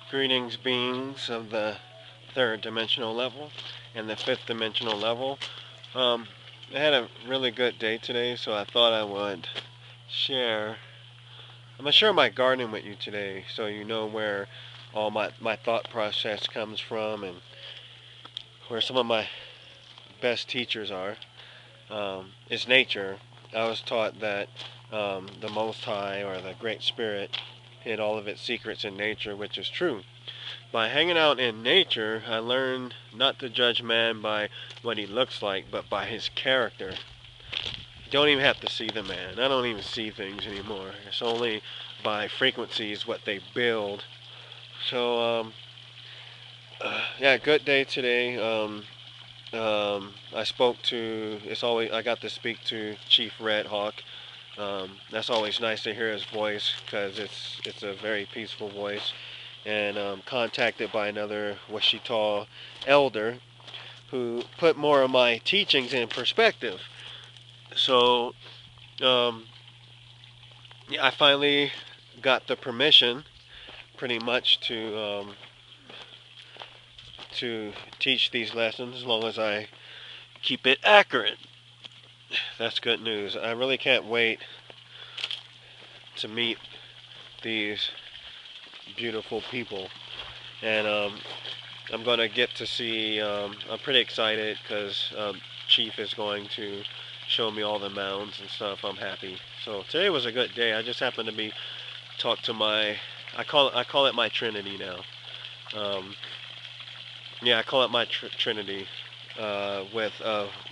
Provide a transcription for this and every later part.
Greetings, beings of the third dimensional level and the fifth dimensional level. I had a really good day today, so I thought I would share. I'm gonna share my garden with you today, so you know where all my thought process comes from and where some of my best teachers are. Is nature. I was taught that the Most High or the Great Spirit hid all of its secrets in nature, which is true. By hanging out in nature, I learned not to judge man by what he looks like, but by his character. You don't even have to see the man. I don't even see things anymore. It's only by frequencies what they build. So, yeah, good day today. I spoke to. I got to speak to Chief Red Hawk. That's always nice to hear his voice because it's a very peaceful voice. And contacted by another Washita elder who put more of my teachings in perspective. So, um, yeah, I finally got the permission, pretty much, to teach these lessons as long as I keep it accurate. That's good news. I really can't wait to meet these beautiful people, and I'm gonna get to see. I'm pretty excited because Chief is going to show me all the mounds and stuff. I'm happy. So today was a good day. I just happened to be talk to my. I call it my Trinity now. Um, yeah, I call it my Trinity with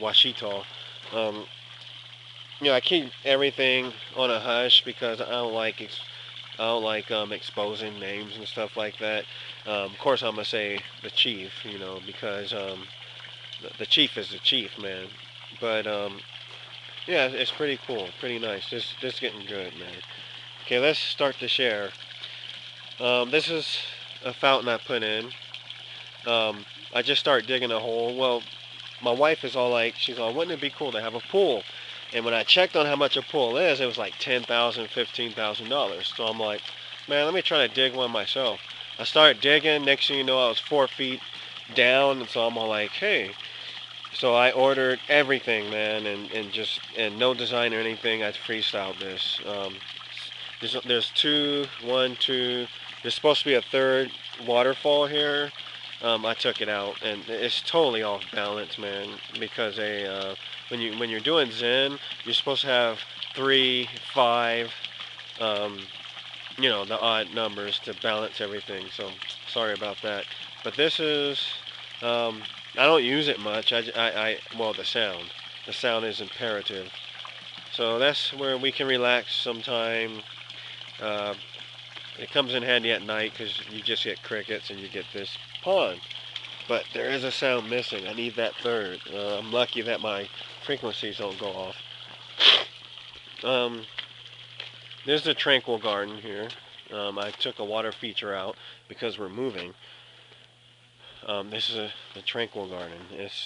Washita. Um, I keep everything on a hush because I don't like exposing names and stuff like that. Of course, I'm gonna say the chief, because the chief is the chief, man. But yeah, it's pretty cool, pretty nice. This getting good, man. Okay, let's start to share. This is a fountain I put in. I just started digging a hole. Well, my wife is all like, she's all, wouldn't it be cool to have a pool? And when I checked on how much a pool is, it was like $10,000, $15,000. So I'm like, man, let me try to dig one myself. I started digging. Next thing you know, I was 4 feet down, and so I'm all like, hey. So I ordered everything, man, and no design or anything. I freestyled this. There's two, one, two. There's supposed to be a third waterfall here. I took it out, and it's totally off balance, man. Because when you're doing Zen, you're supposed to have 3, 5, um, the odd numbers to balance everything. So sorry about that. But this is, I don't use it much. Well, the sound is imperative. So that's where we can relax sometime. Uh, it comes in handy at night because you just get crickets and you get this pond. But there is a sound missing. I need that third. I'm lucky that my frequencies don't go off. Um, there's the tranquil garden here. I took a water feature out because we're moving. This is the tranquil garden.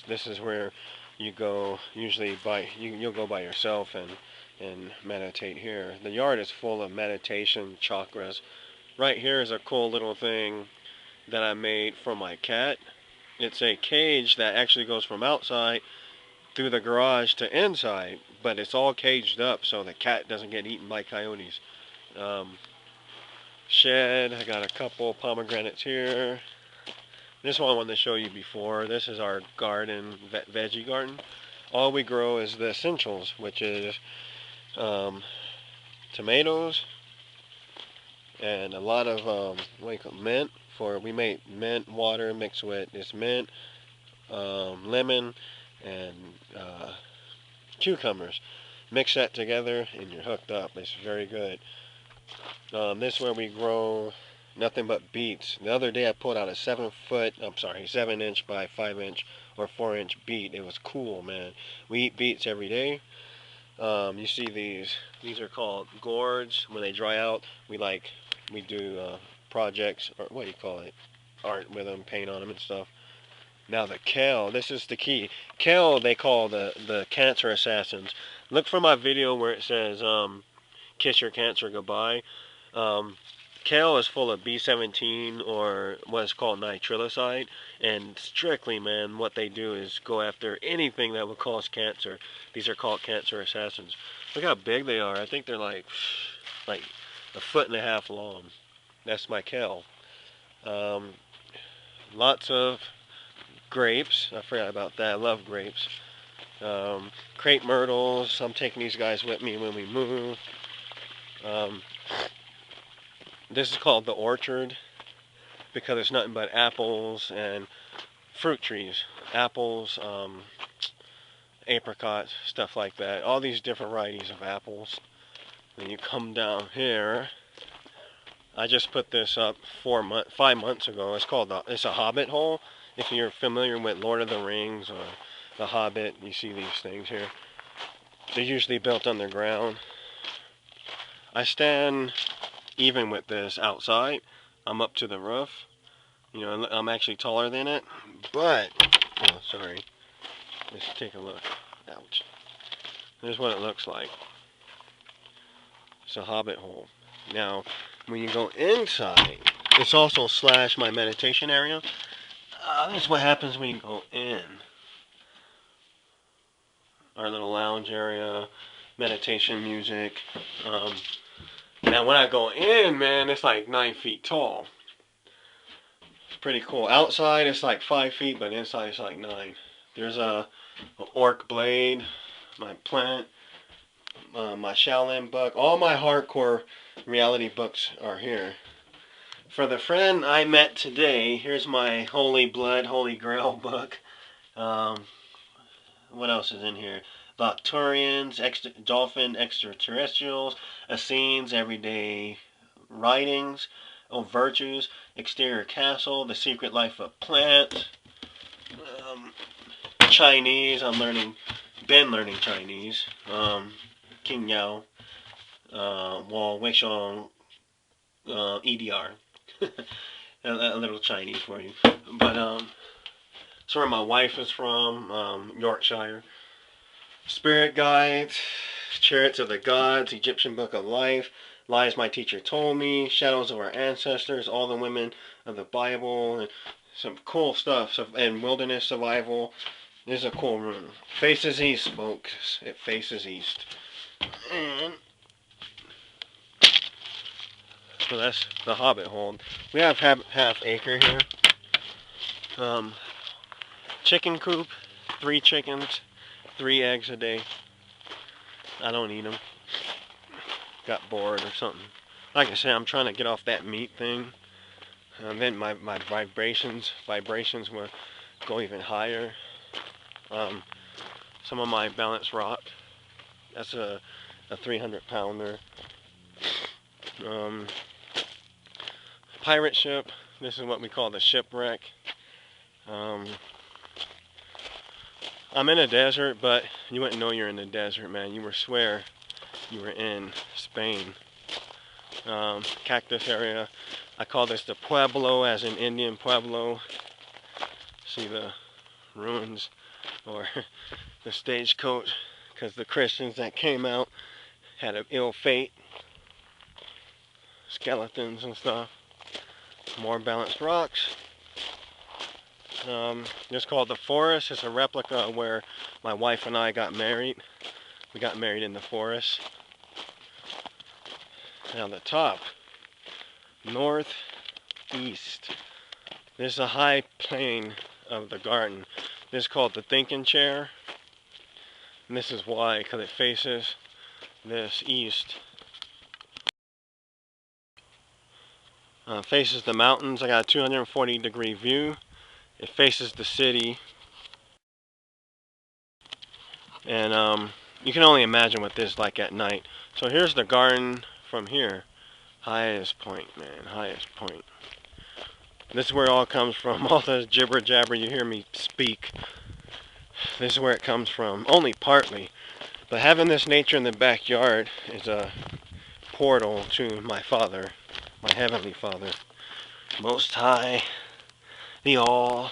This is where you go usually you'll go by yourself and meditate here. The yard is full of meditation chakras. Right here is a cool little thing that I made for my cat. It's a cage that actually goes from outside through the garage to inside, but it's all caged up so the cat doesn't get eaten by coyotes. Um, Shed, I got a couple pomegranates here. This one I wanted to show you before. This is our garden, veggie garden. All we grow is the essentials, which is tomatoes and a lot of what do you call it, mint. We make mint water mixed with this mint, lemon, and cucumbers. Mix that together and you're hooked up. It's very good. This is where we grow nothing but beets. The other day I pulled out a 7-inch by 5-inch or 4-inch beet. It was cool, man. We eat beets every day. You see these are called gourds. When they dry out, we do projects, or what do you call it, art with them, paint on them and stuff. Now the kale, this is the key. Kale they call the cancer assassins. Look for my video where it says kiss your cancer goodbye. Um, kale is full of B17 or what's called nitrilicide, and strictly, man, what they do is go after anything that would cause cancer. These are called cancer assassins. Look how big they are. I think they're like a foot and a half long. That's my kale. Um, Lots of grapes. I forgot about that. I love grapes. Crepe myrtles. I'm taking these guys with me when we move. This is called the orchard because it's nothing but apples and fruit trees. Apples, apricots, stuff like that. All these different varieties of apples. Then you come down here. I just put this up 5 months ago. It's a hobbit hole. If you're familiar with Lord of the Rings or The Hobbit, you see these things here. They're usually built underground. I stand even with this outside. I'm up to the roof. You know, I'm actually taller than it. But, oh, sorry. Let's take a look. Ouch. Here's what it looks like. It's a hobbit hole. Now, when you go inside, it's also / my meditation area. That's what happens when you go in. Our little lounge area, meditation music. Now when I go in, man, it's like 9 feet tall. It's pretty cool. Outside it's like 5 feet, but inside it's like 9. There's a orc blade, my plant, my Shaolin book. All my hardcore reality books are here. For the friend I met today, here's my Holy Blood, Holy Grail book. What else is in here? Locturians, Dolphin Extraterrestrials, Essenes, Everyday Writings, Virtues, Exterior Castle, The Secret Life of Plants, Chinese, been learning Chinese, King Yao, Wall Weishong, EDR. A little Chinese for you. But, that's where my wife is from, Yorkshire. Spirit Guides, Chariots of the Gods, Egyptian Book of Life, Lies My Teacher Told Me, Shadows of Our Ancestors, All the Women of the Bible, and some cool stuff, and Wilderness Survival. This is a cool room. Faces east, folks. It faces east. And so that's the hobbit hole. We have half acre here. Chicken coop, 3 chickens, 3 eggs a day. I don't eat them. Got bored or something. Like I said, I'm trying to get off that meat thing. And then my vibrations will go even higher. Some of my balanced rock. That's a 300-pounder. Pirate ship. This is what we call the shipwreck. I'm in a desert, but you wouldn't know you're in the desert, man. You would swear you were in Spain. Cactus area. I call this the Pueblo, as in Indian Pueblo. See the ruins, or the stagecoach, because the Christians that came out had an ill fate. Skeletons and stuff. More balanced rocks. It's called the Forest. It's a replica where my wife and I got married. We got married in the forest. Now the top, northeast. This is a high plane of the garden. This is called the thinking chair. And this is why, because it faces this east. Faces the mountains. I got a 240-degree view. It faces the city. And you can only imagine what this is like at night. So here's the garden from here. Highest point, man. Highest point. This is where it all comes from. All the jibber jabber you hear me speak. This is where it comes from. Only partly. But having this nature in the backyard is a portal to my Father. My Heavenly Father. Most High. The All.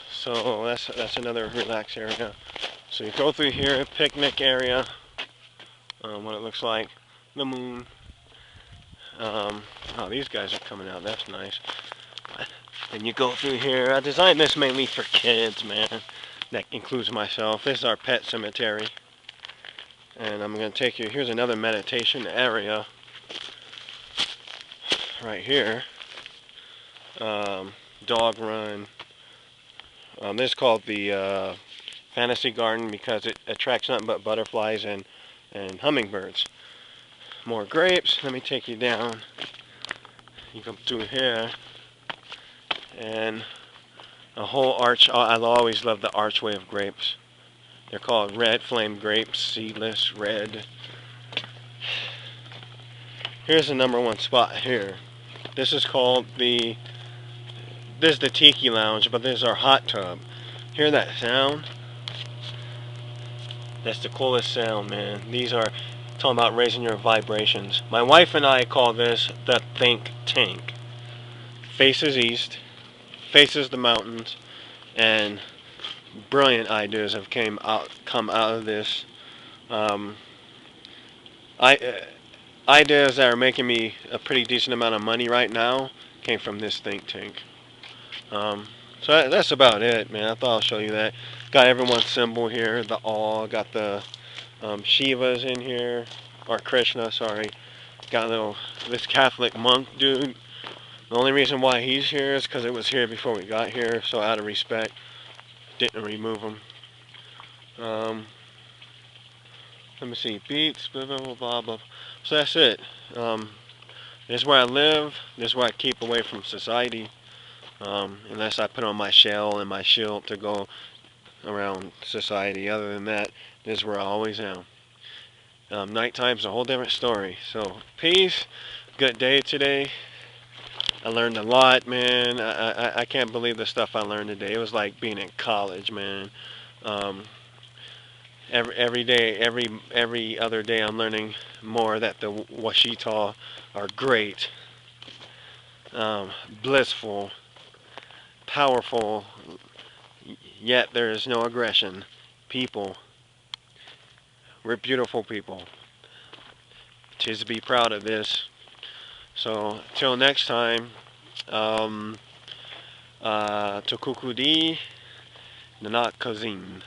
So that's another relax area. So you go through here, picnic area. What it looks like. the moon. Oh, these guys are coming out. That's nice. And you go through here. I designed this mainly for kids, man. That includes myself. This is our pet cemetery. And I'm going to take you, here's another meditation area. Right here. Dog run. This is called the Fantasy Garden because it attracts nothing but butterflies and hummingbirds. More grapes. Let me take you down. You come through here. And a whole arch. I've always loved the archway of grapes. They're called red flame grapes, seedless, red. Here's the #1 spot here. This is called this is the Tiki Lounge, but this is our hot tub. Hear that sound? That's the coolest sound, man. These are talking about raising your vibrations. My wife and I call this the think tank. Faces east, faces the mountains, and brilliant ideas have come out of this. Ideas that are making me a pretty decent amount of money right now came from this think tank. So that's about it, man. I thought I'll show you that. Got everyone's symbol here, the all. Got the Shivas in here, or Krishna, sorry. Got this Catholic monk dude. The only reason why he's here is because it was here before we got here, so out of respect, didn't remove him. Let me see, beats, blah, blah, blah, blah, blah. So that's it. This is where I live. This is where I keep away from society. Unless I put on my shell and my shield to go around society. Other than that, this is where I always am. Nighttime's a whole different story. So, peace. Good day today. I learned a lot, man. I can't believe the stuff I learned today. It was like being in college, man. Every day, every other day, I'm learning more that the Washita are great, blissful, powerful, yet there is no aggression. People, we're beautiful people. Tis to be proud of this. So, till next time, Tokukudi Nanak Kazin.